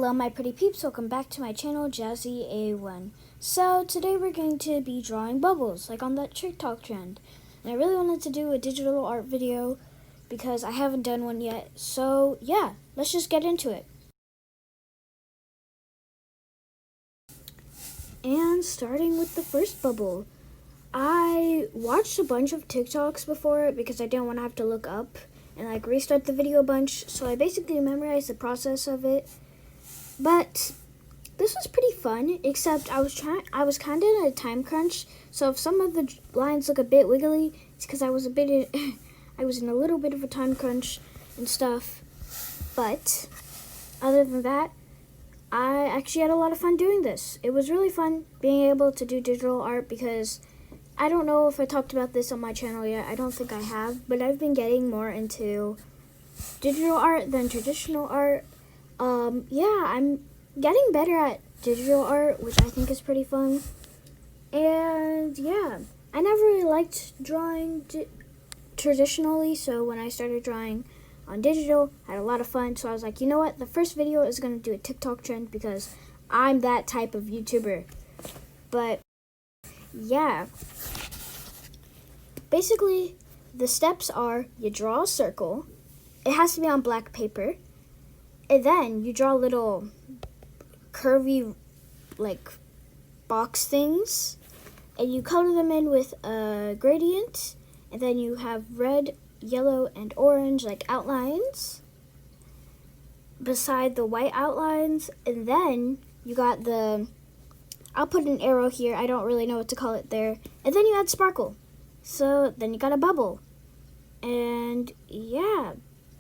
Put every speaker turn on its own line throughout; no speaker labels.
Hello my pretty peeps, welcome back to my channel Jazzy A1. So today we're going to be drawing bubbles like on that TikTok trend. And I really wanted to do a digital art video because I haven't done one yet. So yeah, let's just get into it. And starting with the first bubble. I watched a bunch of TikToks before it because I didn't want to have to look up and like restart the video a bunch. So I basically memorized the process of it. But this was pretty fun, except I was kind of in a time crunch. So if some of the lines look a bit wiggly, it's because I was in a little bit of a time crunch and stuff. But other than that, I actually had a lot of fun doing this. It was really fun being able to do digital art because I don't know if I talked about this on my channel yet. I don't think I have, but I've been getting more into digital art than traditional art. Yeah, I'm getting better at digital art, which I think is pretty fun. And yeah, I never really liked drawing traditionally, so when I started drawing on digital, I had a lot of fun. So I was like, you know what? The first video is going to do a TikTok trend because I'm that type of YouTuber. But yeah, basically the steps are you draw a circle. It has to be on black paper. And then you draw little curvy like box things and you color them in with a gradient, and then you have red, yellow, and orange like outlines beside the white outlines. And then you got I'll put an arrow here, I don't really know what to call it there, and then you add sparkle. So then you got a bubble. And yeah,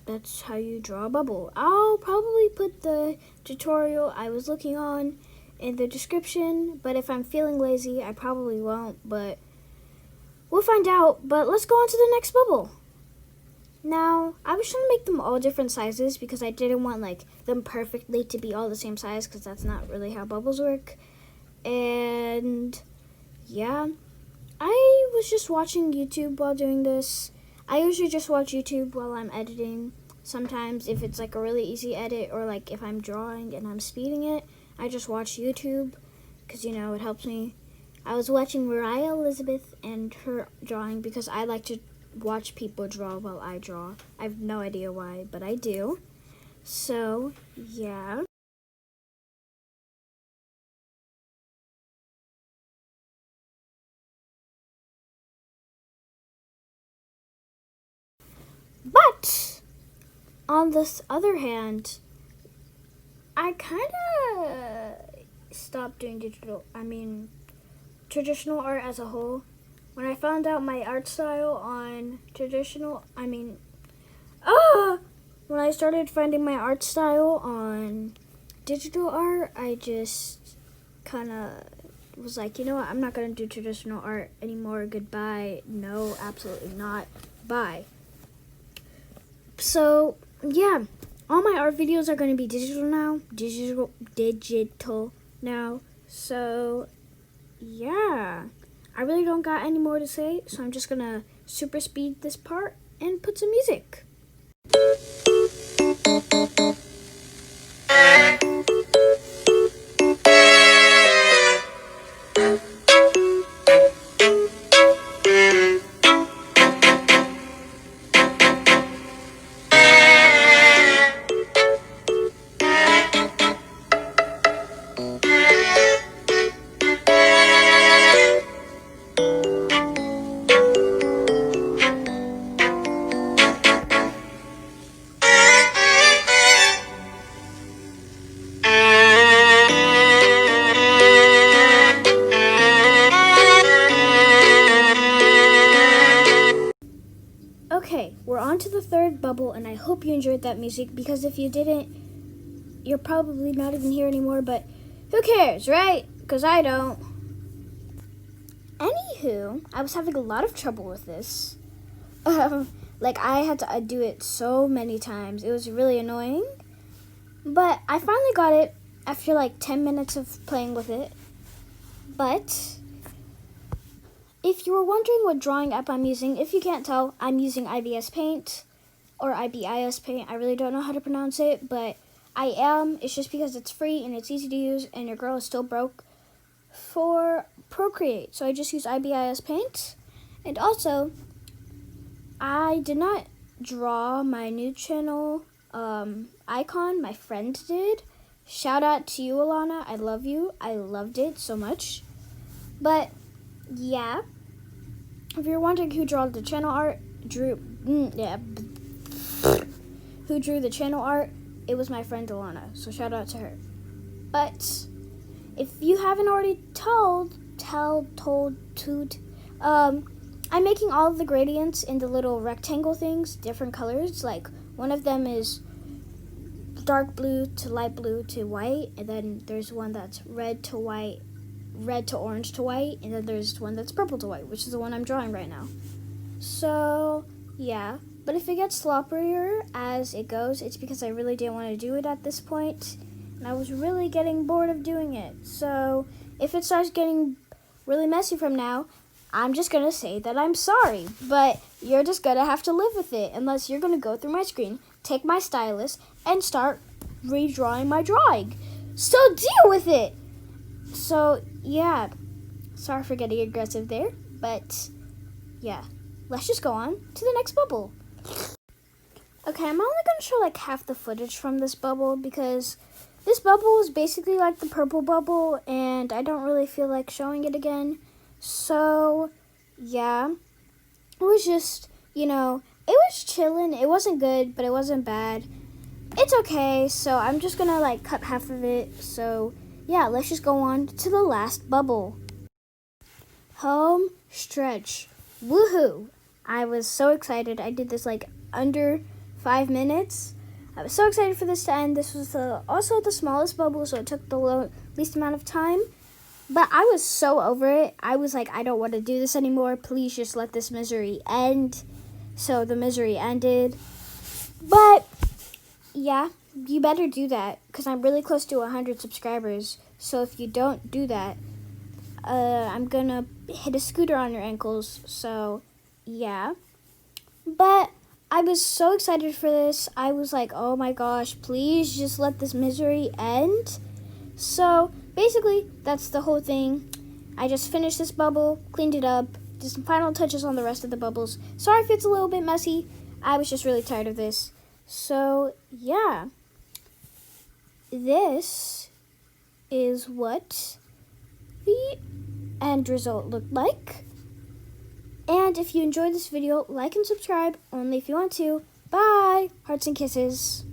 that's how you draw a bubble. I'll probably put the tutorial I was looking on in the description, but if I'm feeling lazy, I probably won't, but we'll find out. But let's go on to the next bubble. Now, I was trying to make them all different sizes because I didn't want like them perfectly to be all the same size because that's not really how bubbles work. And yeah, I was just watching YouTube while doing this. I usually just watch YouTube while I'm editing. Sometimes if it's like a really easy edit or like if I'm drawing and I'm speeding it, I just watch YouTube because, you know, it helps me. I was watching Mariah Elizabeth and her drawing because I like to watch people draw while I draw. I have no idea why, but I do. So, yeah. But on this other hand, I kind of stopped doing traditional art as a whole. When I found out my art style on when I started finding my art style on digital art, I just kind of was like, you know what, I'm not going to do traditional art anymore. Goodbye. No, absolutely not. Bye. So, yeah, all my art videos are going to be digital now. So, yeah, I really don't got any more to say, so I'm just going to super speed this part and put some music. Okay, we're on to the third bubble, and I hope you enjoyed that music, because if you didn't, you're probably not even here anymore, but who cares, right? Because I don't. Anywho, I was having a lot of trouble with this. Like, I had to do it so many times. It was really annoying. But I finally got it after like 10 minutes of playing with it. But if you were wondering what drawing app I'm using, if you can't tell, I'm using IBS Paint or IBIS Paint. I really don't know how to pronounce it, but I am. It's just because it's free and it's easy to use and your girl is still broke for Procreate. So I just use IBIS Paint. And also, I did not draw my new channel icon. My friend did. Shout out to you, Alana. I love you. I loved it so much. But yeah, if you're wondering who drew the channel art, who drew the channel art, it was my friend Alana. So shout out to her. But if you haven't already I'm making all of the gradients in the little rectangle things, different colors. Like one of them is dark blue to light blue to white, and then there's one that's red to white, red to orange to white, and then there's one that's purple to white, which is the one I'm drawing right now. So yeah, but if it gets sloppier as it goes, it's because I really didn't want to do it at this point, and I was really getting bored of doing it. So if it starts getting really messy from now, I'm just going to say that I'm sorry, but you're just going to have to live with it unless you're going to go through my screen, take my stylus, and start redrawing my drawing. So deal with it. So, yeah, sorry for getting aggressive there, but yeah, let's just go on to the next bubble. Okay, I'm only going to show like half the footage from this bubble because this bubble is basically like the purple bubble, and I don't really feel like showing it again. So, yeah, it was just, it was chilling. It wasn't good, but it wasn't bad. It's okay, so I'm just gonna, like, cut half of it. So, yeah, let's just go on to the last bubble. Home stretch. Woohoo! I was so excited. I did this, like, under 5 minutes. I was so excited for this to end. This was also the smallest bubble, so it took the least amount of time. But I was so over it. I was like, I don't want to do this anymore. Please just let this misery end. So the misery ended. But, yeah, you better do that because I'm really close to 100 subscribers. So if you don't do that, I'm going to hit a scooter on your ankles. So, yeah. But I was so excited for this. I was like, oh my gosh, please just let this misery end. So basically, that's the whole thing. I just finished this bubble, cleaned it up, did some final touches on the rest of the bubbles. Sorry if it's a little bit messy. I was just really tired of this. So, yeah. This is what the end result looked like. And if you enjoyed this video, like and subscribe, only if you want to. Bye! Hearts and kisses.